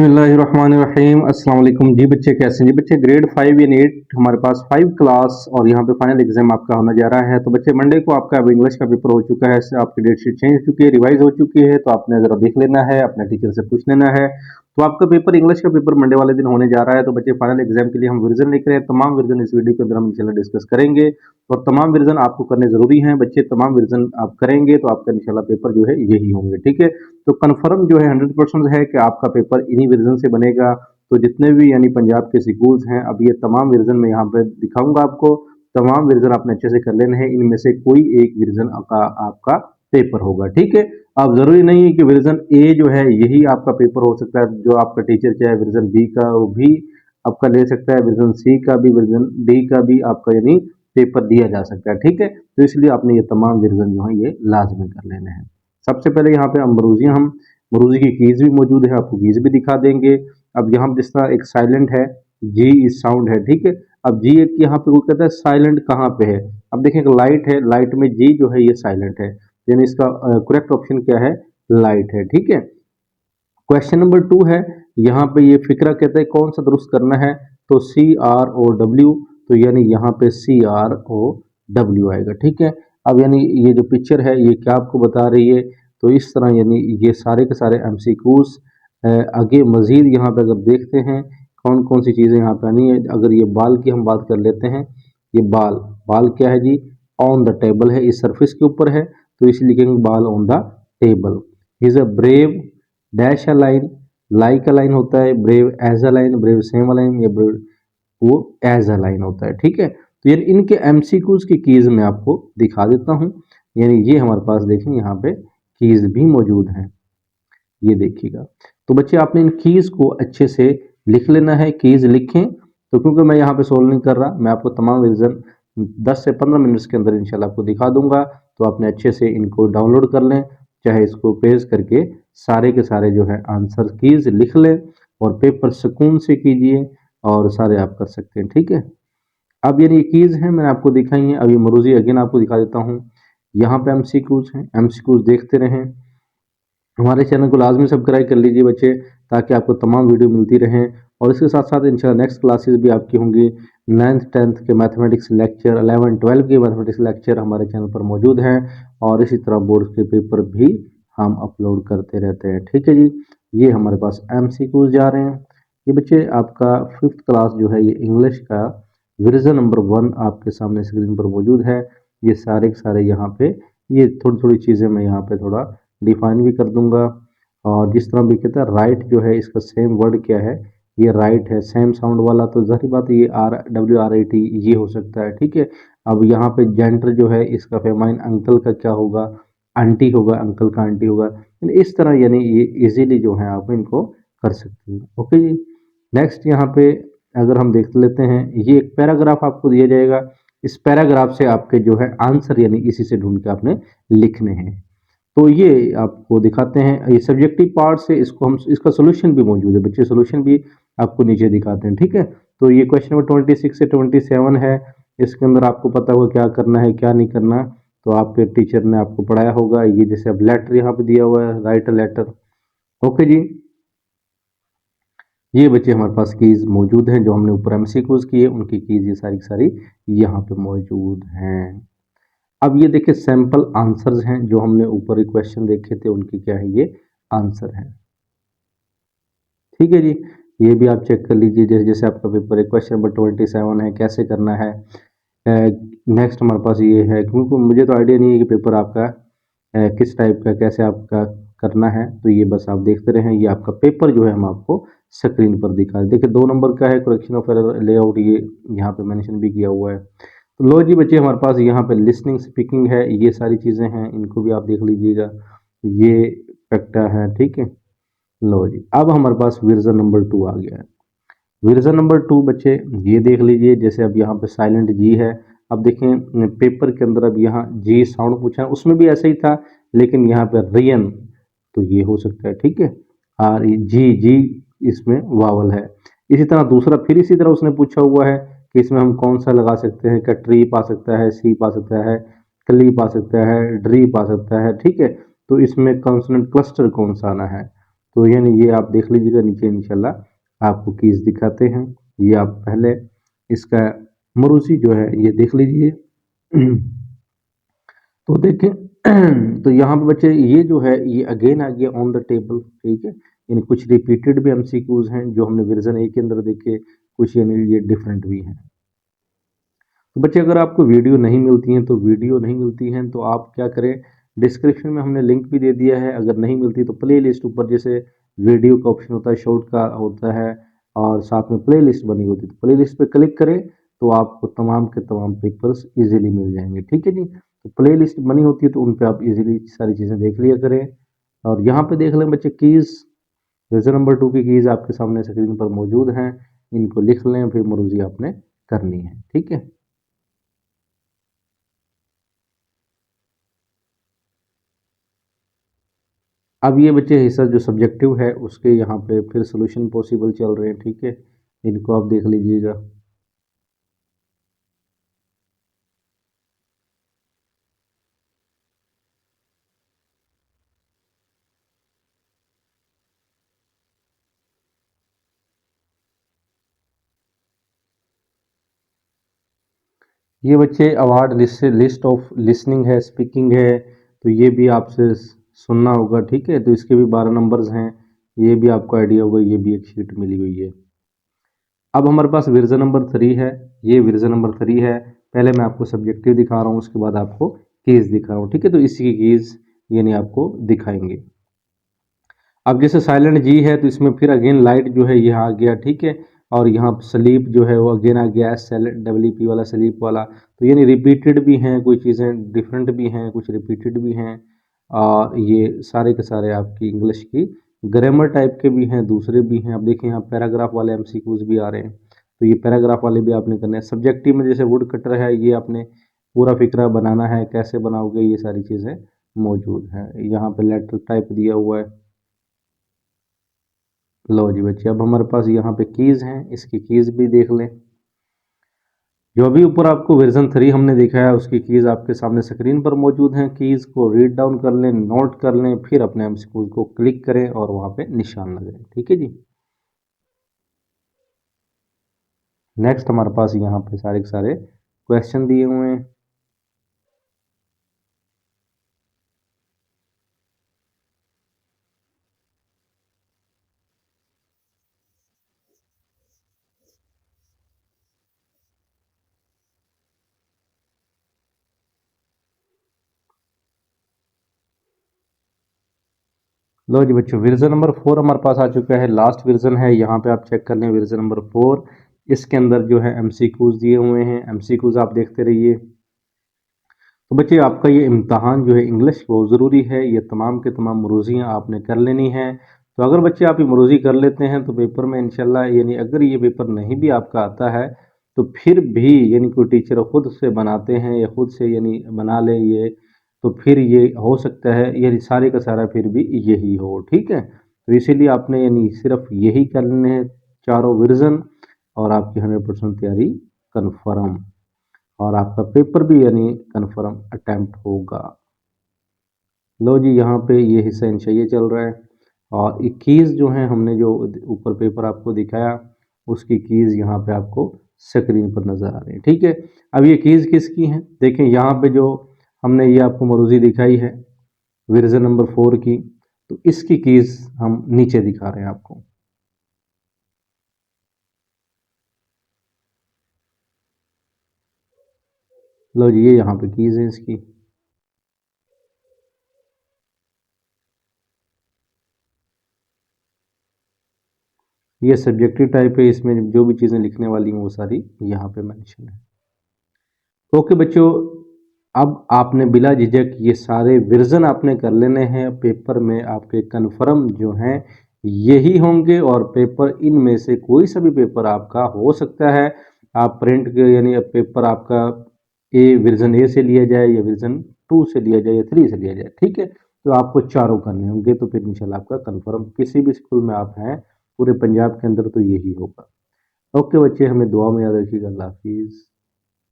बिस्मिल्लाहिर्रहमानिर्रहीम। अस्सलाम वालेकुम जी बच्चे, कैसे हैं जी बच्चे? ग्रेड 5 एंड 8 हमारे पास 5 क्लास और यहाँ पे फाइनल एग्जाम आपका होने जा रहा है। तो बच्चे मंडे को आपका अब इंग्लिश का पेपर हो चुका है, आपकी डेट शीट चेंज हो चुकी है, रिवाइज हो चुकी है। तो आपने जरा देख लेना है, अपने टीचर से पूछ लेना है। तो आपका पेपर इंग्लिश का पेपर मंडे वाले दिन होने जा रहा है। तो बच्चे फाइनल एग्जाम के लिए हम वर्जन लिख रहे हैं, तमाम वर्जन इस वीडियो के अंदर हम इंशाल्लाह डिस्कस करेंगे और तमाम वर्जन आपको करने जरूरी हैं बच्चे। तमाम वर्जन आप करेंगे तो आपका इंशाल्लाह पेपर जो है यही होंगे, ठीक है। तो कन्फर्म जो है 100% है कि आपका पेपर इन्हीं वर्जन से बनेगा। तो जितने भी यानी पंजाब के स्कूल्स हैं, अब ये तमाम वर्जन मैं यहाँ पे दिखाऊंगा आपको। तमाम वर्जन आपने अच्छे से कर लेने हैं, इनमें से कोई एक वर्जन का आपका पेपर होगा, ठीक है। अब जरूरी नहीं है कि वर्जन ए जो है यही आपका पेपर हो सकता है, जो आपका टीचर चाहे वर्जन बी का वो भी आपका ले सकता है, वर्जन सी का भी, वर्जन डी का भी आपका यानी पेपर दिया जा सकता है, ठीक है। तो इसलिए आपने ये तमाम वर्जन जो है ये लाजमी कर लेने हैं। सबसे पहले यहाँ पे हम मरूजी की कीज भी मौजूद है, आपको कीज भी दिखा देंगे। अब यहाँ जिस तरह एक साइलेंट है, जी इस साउंड है, ठीक है। अब जी एक यहाँ पे वो कहता है साइलेंट कहाँ पे है। अब देखें लाइट है, लाइट में जी जो है ये साइलेंट है, यानी इसका करेक्ट ऑप्शन क्या है, लाइट है, ठीक है। क्वेश्चन नंबर 2 है, यहाँ पे ये फिक्रा कहता है कौन सा दुरुस्त करना है, तो CROW, तो यानी यहाँ पे CROW आएगा, ठीक है। अब यानी ये जो पिक्चर है ये क्या आपको बता रही है, तो इस तरह यानी ये सारे के सारे MCQs आगे मजीद यहाँ पे अगर देखते हैं कौन कौन सी चीज़ें यहाँ पे आनी है। अगर ये बाल की हम बात कर लेते हैं, ये बाल क्या है जी, ऑन द टेबल है, इस सरफेस के ऊपर है, तो इसलिए लिखेंगे ball on the table. Is a brave dash a line, like a line होता है, brave as a line, brave same a line, या ब्रेव वो एज अ लाइन होता है, ठीक है। तो यानी इनके MCQs की कीज मैं आपको दिखा देता हूँ। यानी ये हमारे पास देखें यहाँ पे कीज भी मौजूद हैं, ये देखिएगा। तो बच्चे आपने इन कीज को अच्छे से लिख लेना है, कीज लिखें। तो क्योंकि मैं यहाँ पे सोल्व नहीं कर रहा, मैं आपको तमाम रीजन 10 से 15 मिनट्स के अंदर इंशाल्लाह आपको दिखा दूंगा। तो आपने अच्छे से इनको डाउनलोड कर लें, चाहे इसको पेज करके सारे के सारे जो है आंसर कीज लिख लें और पेपर सुकून से कीजिए और सारे आप कर सकते हैं, ठीक है। अब यानी कीज हैं मैंने आपको दिखाई हैं, अभी मरूजी अगेन आपको दिखा देता हूँ। यहाँ पे MCQs हैं, MCQs देखते रहें। हमारे चैनल को लाजमी सब्सक्राइब कर लीजिए बच्चे, ताकि आपको तमाम वीडियो मिलती रहें। और इसके साथ साथ इंशाल्लाह नेक्स्ट क्लासेस भी आपकी होंगी। 9th 10th के मैथमेटिक्स लेक्चर, 11 12 के मैथमेटिक्स लेक्चर हमारे चैनल पर मौजूद हैं और इसी तरह बोर्ड के पेपर भी हम अपलोड करते रहते हैं, ठीक है जी। ये हमारे पास MCQs जा रहे हैं। ये बच्चे आपका 5th क्लास जो है ये इंग्लिश का वर्जन नंबर 1 आपके सामने स्क्रीन पर मौजूद है। ये सारे के सारे यहाँ पे ये थोड़ी थोड़ी चीज़ें मैं यहाँ पे थोड़ा डिफाइन भी कर दूंगा। और जिस तरह भी कहता है राइट जो है, इसका सेम वर्ड क्या है, ये राइट है, सेम साउंड वाला, तो जाहिर बात है ये RWRIT ये हो सकता है, ठीक है। अब यहाँ पे जेंडर जो है इसका फेमाइन अंकल का क्या होगा, आंटी होगा, अंकल का आंटी होगा। इस तरह यानी ये इजीली जो है आप इनको कर सकते हैं, ओके जी। नेक्स्ट यहाँ पे अगर हम देख लेते हैं, ये एक पैराग्राफ आपको दिया जाएगा। इस पैराग्राफ से आपके जो है आंसर यानी इसी से ढूंढ के आपने लिखने हैं। तो ये आपको दिखाते हैं, ये सब्जेक्टिव पार्ट से इसको हम इसका सोल्यूशन भी मौजूद है बच्चे, सोल्यूशन भी आपको नीचे दिखाते हैं, ठीक है। तो ये क्वेश्चन नंबर 26 से 27 है, इसके अंदर आपको पता होगा क्या करना है क्या नहीं करना। तो आपके टीचर ने आपको पढ़ाया होगा। ये जैसे अब लेटर यहाँ पे दिया हुआ है, राइट अ लेटर, ओके जी। ये बच्चे हमारे पास कीज मौजूद हैं, जो हमने ऊपर MCQs किए उनकी कीज ये सारी सारी यहाँ पे मौजूद हैं। अब ये देखिए सैंपल आंसर्स हैं, जो हमने ऊपर क्वेश्चन देखे थे उनकी क्या है ये आंसर है, ठीक है जी। ये भी आप चेक कर लीजिए, जैसे जैसे आपका पेपर है। क्वेश्चन नंबर 27 है, कैसे करना है। नेक्स्ट हमारे पास ये है, क्योंकि मुझे तो आइडिया नहीं है कि पेपर आपका किस टाइप का कैसे आपका करना है, तो ये बस आप देखते रहें। ये आपका पेपर जो है हम आपको स्क्रीन पर दिखा रहे हैं। देखिए 2 नंबर का है, करेक्शन ऑफ एरर लेआउट, ये यहाँ पे मेंशन भी किया हुआ है। तो लो जी बच्चे, हमारे पास यहाँ पे लिसनिंग स्पीकिंग है, ये सारी चीज़ें हैं, इनको भी आप देख लीजिएगा। ये फैक्टा है, ठीक है। लो जी, अब हमारे पास वर्जन नंबर 2 आ गया है। वर्जन नंबर 2 बच्चे ये देख लीजिए, जैसे अब यहाँ पे साइलेंट जी है। अब देखें पेपर के अंदर अब यहाँ जी साउंड पूछा है, उसमें भी ऐसा ही था, लेकिन यहाँ पे रियन, तो ये हो सकता है, ठीक है। आर जी जी इसमें वावल है। इसी तरह दूसरा फिर इसी तरह उसने पूछा हुआ है कि इसमें हम कौन सा लगा सकते हैं, क्या ट्री पा सकता है, सी पा सकता है, क्ली पा सकता है, ड्री पा सकता है, ठीक है। तो इसमें कॉन्सोनेंट क्लस्टर कौन सा आना है, तो यानी ये आप देख लीजिएगा, नीचे इंशाल्लाह आपको कीज दिखाते हैं। ये आप पहले इसका मरूसी जो है ये देख लीजिए। तो देखें तो यहाँ पे बच्चे ये जो है ये अगेन आ गया ऑन द टेबल, ठीक है। यानी कुछ रिपीटेड भी एमसीक्यूज हैं जो हमने वर्जन ए के अंदर देखे, कुछ यानी ये डिफरेंट भी हैं। तो बच्चे अगर आपको वीडियो नहीं मिलती हैं तो आप क्या करें, डिस्क्रिप्शन में हमने लिंक भी दे दिया है। अगर नहीं मिलती तो प्ले लिस्ट ऊपर जैसे वीडियो का ऑप्शन होता है, शॉर्ट का होता है और साथ में प्ले लिस्ट बनी होती है, तो प्ले लिस्ट पे क्लिक करें तो आपको तमाम के तमाम पेपर्स इजीली मिल जाएंगे, ठीक है जी। तो प्ले लिस्ट बनी होती है तो उन पे आप इजीली सारी चीज़ें देख लिया करें। और यहाँ पे देख लें बच्चे कीज़, वर्जन नंबर 2 की कीज़ आपके सामने स्क्रीन पर मौजूद हैं, इनको लिख लें, फिर मरूजी आपने करनी है, ठीक है। अब ये बच्चे हिस्सा जो सब्जेक्टिव है उसके यहाँ पे फिर सोल्यूशन पॉसिबल चल रहे हैं, ठीक है, इनको आप देख लीजिएगा। ये बच्चे अवार्ड लिस्ट ऑफ लिसनिंग है, स्पीकिंग है, तो ये भी आपसे सुनना होगा, ठीक है। तो इसके भी 12 नंबर्स हैं, ये भी आपको आइडिया होगा, ये भी एक शीट मिली हुई है। अब हमारे पास वर्जन नंबर 3 है, ये वर्जन नंबर 3 है। पहले मैं आपको सब्जेक्टिव दिखा रहा हूँ, उसके बाद आपको कीज दिखा रहा हूँ, ठीक है। तो इसी की कीज यानी आपको दिखाएंगे। अब जैसे साइलेंट जी है तो इसमें फिर अगेन लाइट जो है यहाँ आ गया, ठीक है। और यहाँ स्लीप जो है वो अगेन आ गया, SLEEP वाला, स्लीप वाला। तो यानी रिपीटेड भी हैं, कोई चीज़ें डिफरेंट भी हैं, कुछ रिपीटेड भी हैं। और ये सारे के सारे आपकी इंग्लिश की ग्रामर टाइप के भी हैं, दूसरे भी हैं। अब देखिए यहाँ पैराग्राफ वाले MCQs भी आ रहे हैं, तो ये पैराग्राफ वाले भी आपने करने हैं। सब्जेक्टिव में जैसे वुड कटर है, ये आपने पूरा फिक्रा बनाना है, कैसे बनाओगे ये सारी चीज़ें मौजूद हैं। यहाँ पे लेटर टाइप दिया हुआ है। लो जी बच्चे, अब हमारे पास यहाँ पे कीज़ हैं, इसकी कीज़ भी देख लें। जो अभी ऊपर आपको वर्जन 3 हमने दिखाया उसकी कीज़ आपके सामने स्क्रीन पर मौजूद हैं। कीज़ को रीड डाउन कर लें, नोट कर लें, फिर अपने MCQ को क्लिक करें और वहाँ पे निशान लगाएं, ठीक है जी। नेक्स्ट हमारे पास यहाँ पे सारे के सारे क्वेश्चन दिए हुए हैं। लो जी बच्चों, वर्जन नंबर 4 हमारे पास आ चुका है, लास्ट वर्जन है। यहाँ पे आप चेक कर लें वर्जन नंबर 4, इसके अंदर जो है MCQs दिए हुए हैं। MCQs आप देखते रहिए। तो बच्चे आपका ये इम्तहान जो है इंग्लिश बहुत ज़रूरी है, ये तमाम के तमाम मरूजियाँ आपने कर लेनी है। तो अगर बच्चे आप ये मरूजी कर लेते हैं तो पेपर में इंशाल्लाह, यानी अगर ये पेपर नहीं भी आपका आता है तो फिर भी यानी कोई टीचर खुद से बनाते हैं या खुद से यानी बना ले ये, तो फिर ये हो सकता है यानी सारे का सारा फिर भी यही हो, ठीक है। तो इसीलिए आपने यानी सिर्फ यही करने हैं, चारों वर्जन, और आपकी 100% तैयारी कन्फर्म, और आपका पेपर भी यानी कन्फर्म अटैम्प्ट होगा। लो जी, यहाँ पे ये हिस्सा इंशा ये चल रहा है, और 21 जो है हमने जो ऊपर पेपर आपको दिखाया उसकी कीज़ यहाँ पे आपको स्क्रीन पर नज़र आ रही है, ठीक है। अब ये कीज़ किसकी हैं, देखें यहाँ पे जो हमने ये आपको मरूजी दिखाई है वर्जन नंबर 4 की, तो इसकी कीज़ हम नीचे दिखा रहे हैं आपको। लो जी, ये यहाँ पे कीज़ है इसकी। ये सब्जेक्टिव टाइप है, इसमें जो भी चीज़ें लिखने वाली हैं वो सारी यहाँ पे मेंशन है। ओके बच्चों, अब आपने बिला झिझक ये सारे वर्जन आपने कर लेने हैं। पेपर में आपके कन्फर्म जो हैं यही होंगे, और पेपर इनमें से कोई सा भी पेपर आपका हो सकता है। आप प्रिंट के यानी पेपर आपका वर्जन ए से लिया जाए या वर्जन 2 से लिया जाए या 3 से लिया जाए, ठीक है। तो आपको चारों करने होंगे, तो फिर इंशाल्लाह आपका कन्फर्म किसी भी स्कूल में आप हैं पूरे पंजाब के अंदर तो यही होगा। ओके बच्चे, हमें दुआ में याद रखिएगा। अल्लाह हाफिज़।